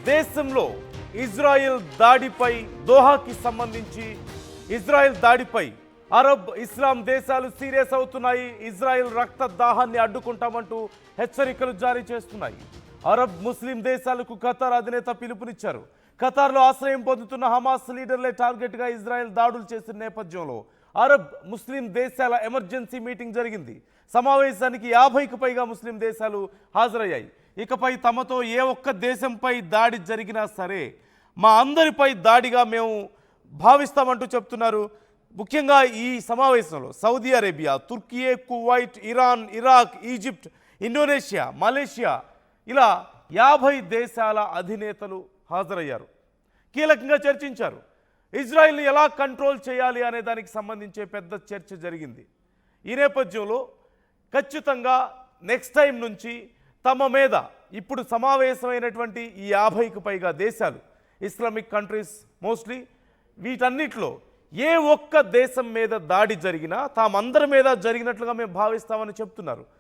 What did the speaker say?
దేశంలో ఇజ్రాయెల్ దాడిపై దోహాకి సంబంధించి Israel దాడిపై Arab ఇస్లాం దేశాలు సీరియస్ అవుతున్నాయి. ఇజ్రాయెల్ రక్త దాహాన్ని అడ్డుకుంటామంటూ హెచ్చరికలు జారీ చేస్తున్నాయి. అరబ్ ముస్లిం దేశాలకు ఖతార్ అధినేత పిలుపునిచ్చారు. ఖతార్లో ఆశ్రయం పొందుతున్న హమాస్ లీడర్లే టార్గెట్గా ఇజ్రాయెల్ దాడులు చేసిన నేపథ్యంలో అరబ్ ముస్లిం దేశాల ఎమర్జెన్సీ మీటింగ్ జరిగింది. సమావేశానికి 50కి పైగా ముస్లిం దేశాలు హాజరయ్యాయి. ఇకపై తమతో ఏ ఒక్క దేశంపై దాడి జరిగినా సరే మా అందరిపై దాడిగా మేము భావిస్తామంటూ చెప్తున్నారు. ముఖ్యంగా ఈ సమావేశంలో Saudi Arabia, Türkiye, Kuwait, Iran, Iraq, Egypt, Indonesia, Malaysia ఇలా 50 దేశాల అధినేతలు హాజరయ్యారు. కీలకంగా చర్చించారు. ఇజ్రాయెల్ని ఎలా కంట్రోల్ చేయాలి అనే దానికి సంబంధించే పెద్ద చర్చ జరిగింది. ఈ నేపథ్యంలో ఖచ్చితంగా నెక్స్ట్ టైం నుంచి తమ మీద ఇప్పుడు సమావేశమైనటువంటి ఈ 50కి పైగా దేశాలు, ఇస్లామిక్ కంట్రీస్ మోస్ట్లీ, వీటన్నిటిలో ఏ ఒక్క దేశం మీద దాడి జరిగినా తామందరి మీద జరిగినట్లుగా మేము భావిస్తామని చెప్తున్నారు.